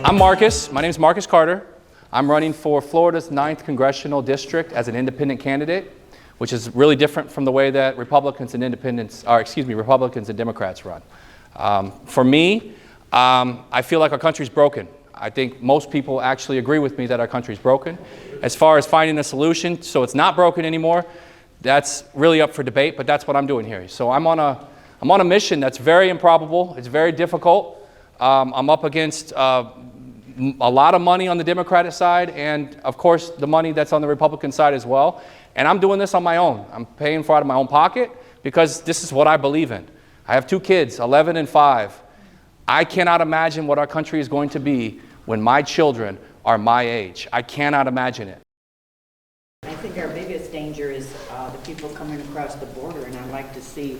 I'm Marcus. My name is Marcus Carter. I'm running for Florida's 9th Congressional District as an independent candidate, which is really different from the way that Republicans and Democrats run. For me, I feel like our country's broken. I think most people actually agree with me that our country's broken. As far as finding a solution so it's not broken anymore, that's really up for debate, but that's what I'm doing here. So I'm on a mission that's very improbable. It's very difficult. I'm up against a lot of money on the Democratic side and, of course, the money that's on the Republican side as well. And I'm doing this on my own. I'm paying for it out of my own pocket because this is what I believe in. I have 2 kids, 11 and 5. I cannot imagine what our country is going to be when my children are my age. I cannot imagine it. I think our biggest danger is the people coming across the border, and I'd like to see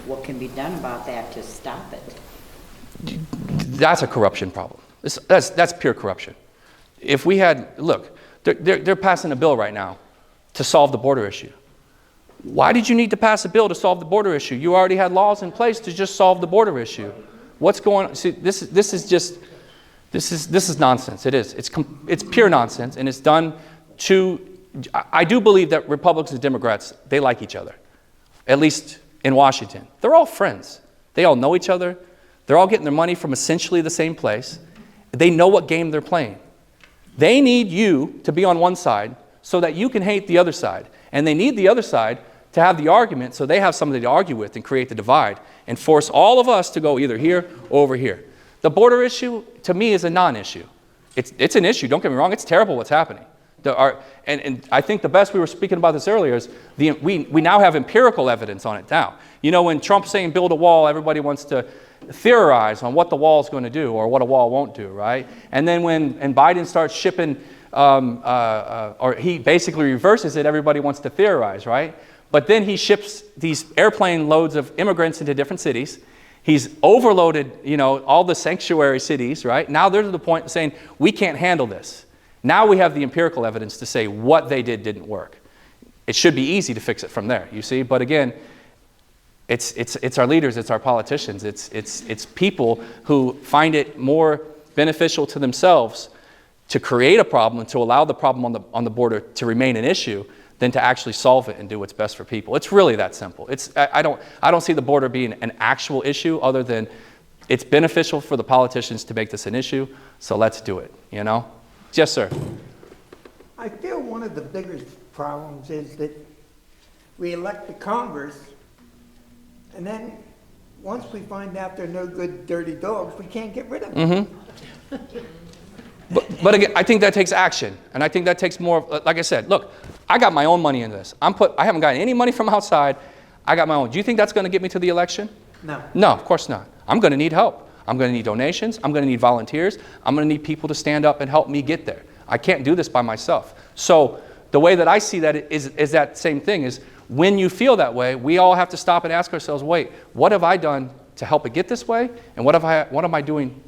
what can be done about that to stop it. That's a corruption problem. That's pure corruption. If we had, look, they're passing a bill right now to solve the border issue. Why did you need to pass a bill to solve the border issue? You already had laws in place to just solve the border issue. What's going on? See, this is nonsense. It is. It's pure nonsense, and it's done to. I do believe that Republicans and Democrats, they like each other, at least in Washington. They're all friends. They all know each other. They're all getting their money from essentially the same place. They know what game they're playing. They need you to be on one side so that you can hate the other side. And they need the other side to have the argument so they have somebody to argue with and create the divide and force all of us to go either here or over here. The border issue, to me, is a non-issue. It's an issue, don't get me wrong, it's terrible what's happening. And I think the best, we were speaking about this earlier, is we now have empirical evidence on it now. You know, when Trump's saying build a wall, everybody wants to theorize on what the wall is going to do or what a wall won't do, right? And then when Biden starts shipping, or he basically reverses it, everybody wants to theorize, right? But then he ships these airplane loads of immigrants into different cities. He's overloaded, you know, all the sanctuary cities, right? Now they're to the point of saying, we can't handle this. Now we have the empirical evidence to say what they did didn't work. It should be easy to fix it from there, you see? But again, it's our leaders, it's our politicians, it's people who find it more beneficial to themselves to create a problem and to allow the problem on the border to remain an issue than to actually solve it and do what's best for people. It's really that simple. I don't see the border being an actual issue other than it's beneficial for the politicians to make this an issue, so let's do it, you know? Yes, sir. I feel one of the biggest problems is that we elect the Congress, and then once we find out they're no good, dirty dogs, we can't get rid of them. Mm-hmm. But again, I think that takes action, and I think that takes more, like I said, look, I got my own money in this. I haven't gotten any money from outside. I got my own. Do you think that's going to get me to the election? No. No, of course not. I'm going to need help. I'm going to need donations. I'm going to need volunteers. I'm going to need people to stand up and help me get there. I can't do this by myself. So the way that I see that is that same thing is when you feel that way, we all have to stop and ask ourselves, wait, what have I done to help it get this way? And what am I doing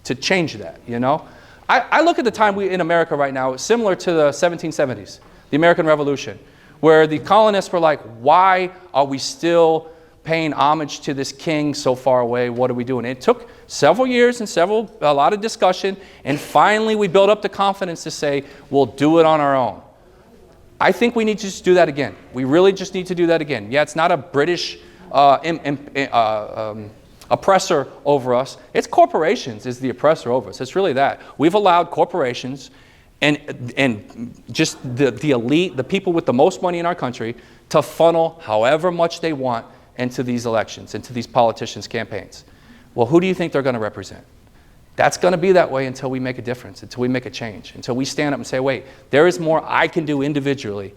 to change that, you know? I look at the time in America right now, similar to the 1770s, the American Revolution, where the colonists were like, why are we still paying homage to this king so far away? What are we doing? It took several years and a lot of discussion, and finally we built up the confidence to say, we'll do it on our own. I think we need to just do that again. We really just need to do that again. Yeah, it's not a British oppressor over us. It's corporations is the oppressor over us. It's really that. We've allowed corporations and just the elite, the people with the most money in our country, to funnel however much they want into these elections, into these politicians' campaigns. Well, who do you think they're going to represent? That's going to be that way until we make a difference, until we make a change, until we stand up and say, wait, there is more I can do individually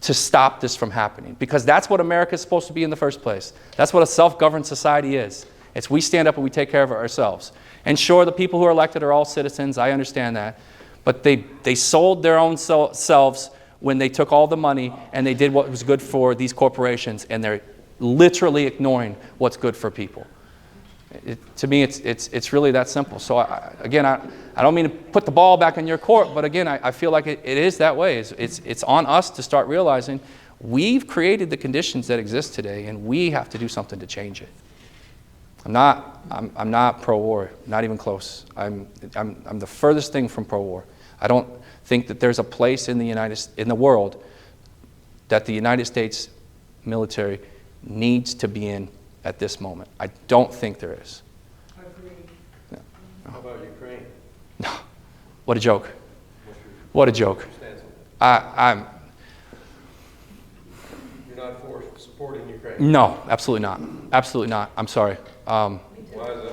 to stop this from happening. Because that's what America is supposed to be in the first place. That's what a self-governed society is. It's we stand up and we take care of it ourselves. And sure, the people who are elected are all citizens. I understand that. But they sold their own selves when they took all the money and they did what was good for these corporations, and they're literally ignoring what's good for people. To me, it's really that simple. So again, I don't mean to put the ball back in your court, but again, I feel like it is that way. It's on us to start realizing we've created the conditions that exist today, and we have to do something to change it. I'm not pro-war, not even close. I'm the furthest thing from pro-war. I don't think that there's a place in the world that the United States military needs to be in at this moment. I don't think there is. No. How about Ukraine? No. What a joke. What a joke. I'm. You're not for supporting Ukraine? No, absolutely not. Absolutely not. I'm sorry. Why is that?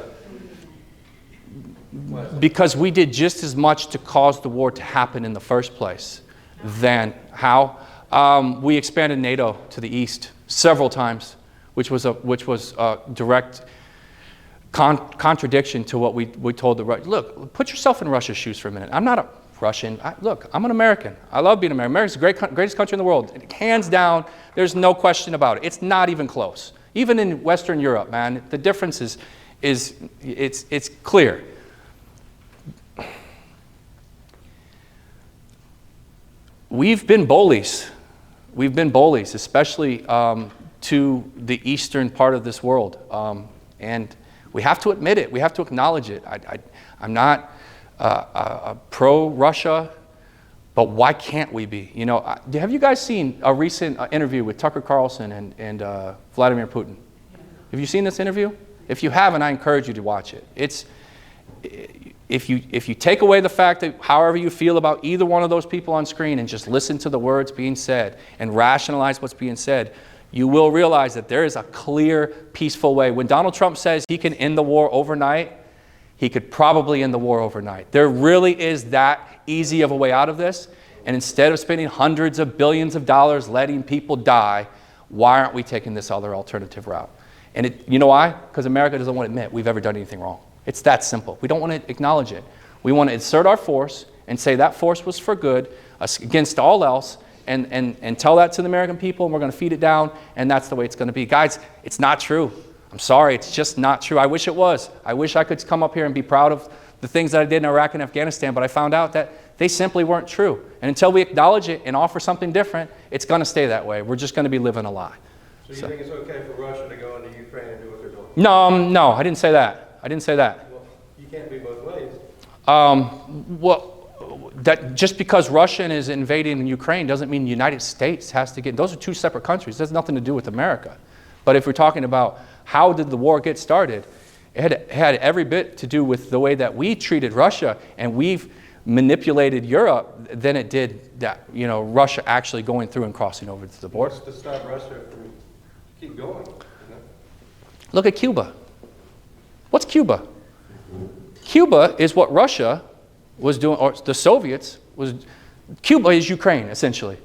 Because we did just as much to cause the war to happen in the first place. Then how? We expanded NATO to the east several times, which was a direct contradiction to what we told the Russians. Look, put yourself in Russia's shoes for a minute. I'm not a Russian. Look, I'm an American. I love being American. America's the greatest country in the world. Hands down, there's no question about it. It's not even close. Even in Western Europe, man, the difference is it's clear. We've been bullies. We've been bullies, especially to the eastern part of this world. And we have to admit it. We have to acknowledge it. I'm not pro-Russia, but why can't we be? You know, have you guys seen a recent interview with Tucker Carlson and Vladimir Putin? Have you seen this interview? If you haven't, I encourage you to watch it. If you take away the fact that however you feel about either one of those people on screen and just listen to the words being said and rationalize what's being said, you will realize that there is a clear, peaceful way. When Donald Trump says he can end the war overnight, he could probably end the war overnight. There really is that easy of a way out of this. And instead of spending hundreds of billions of dollars letting people die, why aren't we taking this other alternative route? And you know why? Because America doesn't want to admit we've ever done anything wrong. It's that simple. We don't want to acknowledge it. We want to insert our force and say that force was for good against all else and tell that to the American people, and we're going to feed it down, and that's the way it's going to be. Guys, it's not true. I'm sorry, it's just not true. I wish it was. I wish I could come up here and be proud of the things that I did in Iraq and Afghanistan, but I found out that they simply weren't true. And until we acknowledge it and offer something different, it's going to stay that way. We're just going to be living a lie. So you think it's okay for Russia to go into Ukraine and do what they're doing? No, I didn't say that. I didn't say that. Well, you can't be both ways. That just because Russia is invading Ukraine doesn't mean the United States has to get. Those are two separate countries. It has nothing to do with America. But if we're talking about how did the war get started, it had every bit to do with the way that we treated Russia and we've manipulated Europe than it did that, you know, Russia actually going through and crossing over to the border. What's to stop Russia from keep going? You know? Look at Cuba. What's Cuba? Cuba is what Russia was doing, or the Soviets was. Cuba is Ukraine, essentially.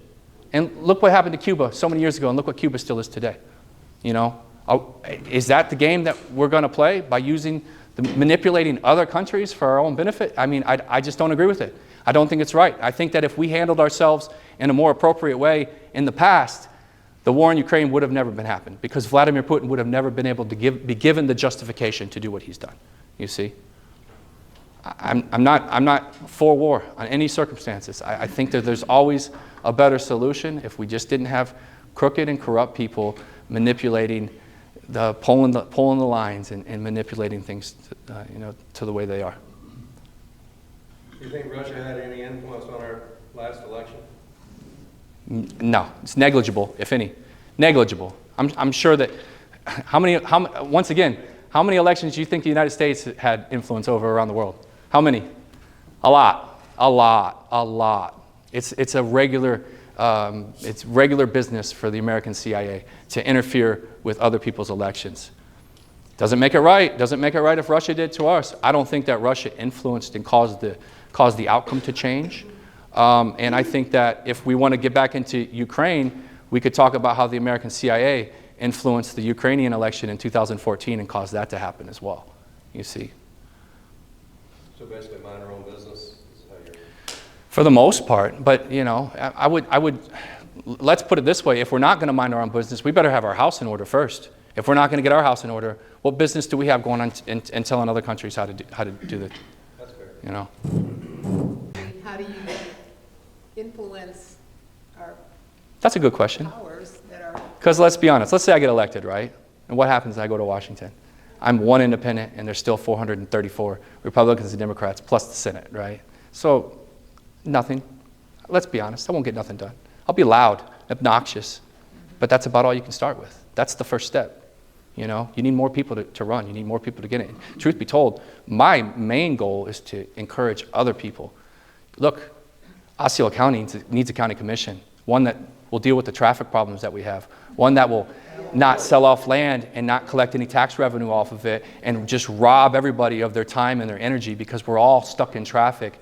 And look what happened to Cuba so many years ago, and look what Cuba still is today. You know, is that the game that we're going to play by manipulating other countries for our own benefit? I mean, I just don't agree with it. I don't think it's right. I think that if we handled ourselves in a more appropriate way in the past, the war in Ukraine would have never been happened because Vladimir Putin would have never been able to be given the justification to do what he's done. You see? I'm not for war on any circumstances. I think that there's always a better solution if we just didn't have crooked and corrupt people manipulating, pulling the lines and manipulating things, to the way they are. Do you think Russia had any influence on our last election? No, it's negligible, if any. Negligible. I'm sure that once again, how many elections do you think the United States had influence over around the world? How many? A lot. It's regular business for the American CIA to interfere with other people's elections. Doesn't make it right. Doesn't make it right if Russia did to us. I don't think that Russia influenced and caused the outcome to change. And I think that if we want to get back into Ukraine, we could talk about how the American CIA influenced the Ukrainian election in 2014 and caused that to happen as well. You see. So basically, mind our own business is how you're. For the most part, but I would. Let's put it this way: if we're not going to mind our own business, we better have our house in order first. If we're not going to get our house in order, what business do we have going on and telling other countries how to do the? That's fair. How do you influence our That's a good question. powers that are? Because let's be honest. Let's say I get elected, right? And what happens when I go to Washington? I'm one independent, and there's still 434 Republicans and Democrats, plus the Senate, right? So, nothing. Let's be honest, I won't get nothing done. I'll be loud, obnoxious, but that's about all you can start with. That's the first step. You know, you need more people to run. You need more people to get in. Truth be told, my main goal is to encourage other people. Look, Osceola County needs a county commission, one that will deal with the traffic problems that we have, one that will not sell off land and not collect any tax revenue off of it and just rob everybody of their time and their energy because we're all stuck in traffic,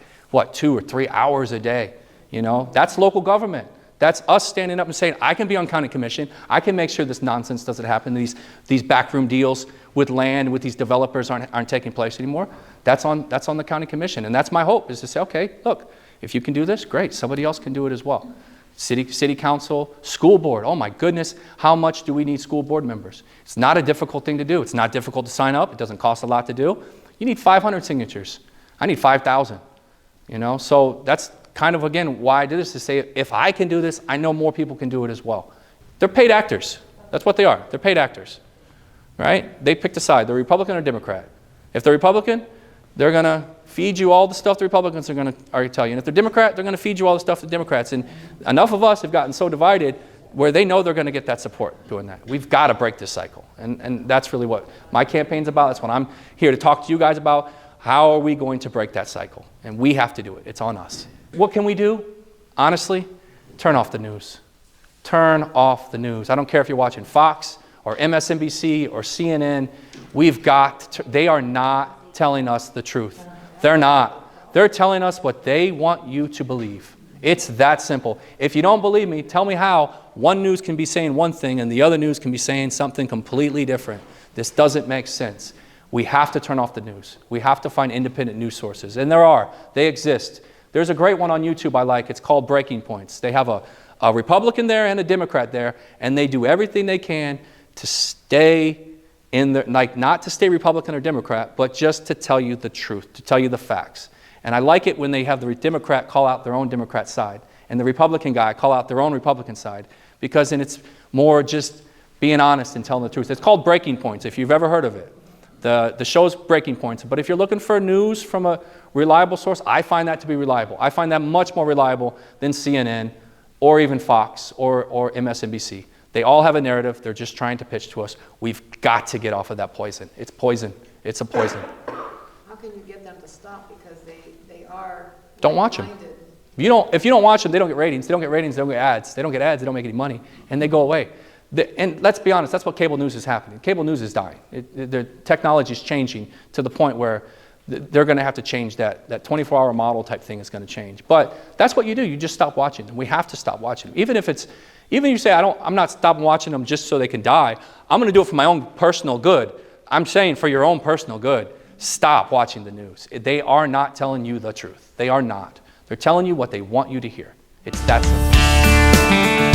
2 or 3 hours a day. You know, that's local government. That's us standing up and saying, I can be on county commission. I can make sure this nonsense doesn't happen. These backroom deals with land with these developers aren't taking place anymore. That's on the county commission. And that's my hope, is to say, okay, look, if you can do this, great. Somebody else can do it as well. City council, school board. Oh my goodness, how much do we need school board members? It's not a difficult thing to do. It's not difficult to sign up. It doesn't cost a lot to do. You need 500 signatures. I need 5,000. You know, so that's kind of, again, why I did this, to say, if I can do this, I know more people can do it as well. They're paid actors. That's what they are. They're paid actors, right? They picked a side. They're Republican or Democrat. If they're Republican, they're going to feed you all the stuff the Republicans are going to tell you. And if they're Democrat, they're going to feed you all the stuff the Democrats. And enough of us have gotten so divided where they know they're going to get that support doing that. We've got to break this cycle. And that's really what my campaign's about. That's what I'm here to talk to you guys about. How are we going to break that cycle? And we have to do it. It's on us. What can we do? Honestly, turn off the news. Turn off the news. I don't care if you're watching Fox or MSNBC or CNN. They are not telling us the truth. They're not. They're telling us what they want you to believe. It's that simple. If you don't believe me, tell me how one news can be saying one thing and the other news can be saying something completely different. This doesn't make sense. We have to turn off the news. We have to find independent news sources. And they exist. There's a great one on YouTube I like. It's called Breaking Points. They have a Republican there and a Democrat there, and they do everything they can to stay in the, not to stay Republican or Democrat, but just to tell you the truth, to tell you the facts. And I like it when they have the Democrat call out their own Democrat side and the Republican guy call out their own Republican side, because then it's more just being honest and telling the truth. It's called Breaking Points, if you've ever heard of it. The show's Breaking Points. But if you're looking for news from a reliable source, I find that to be reliable. I find that much more reliable than CNN or even Fox or MSNBC. They all have a narrative. They're just trying to pitch to us. We've got to get off of that poison. It's poison. It's a poison. How can you get them to stop? Because they are Don't watch them. minded. If you don't watch them, they don't get ratings. They don't get ratings, they don't get ads. They don't get ads, they don't make any money. And they go away. And let's be honest, that's what cable news is happening. Cable news is dying. The technology is changing to the point where they're going to have to change that 24-hour model type thing is going to change. But that's what you do. You just stop watching them. We have to stop watching them. Even if you say, I'm not stopping watching them just so they can die. I'm going to do it for my own personal good. I'm saying for your own personal good, stop watching the news. They are not telling you the truth. They are not. They're telling you what they want you to hear. It's that simple.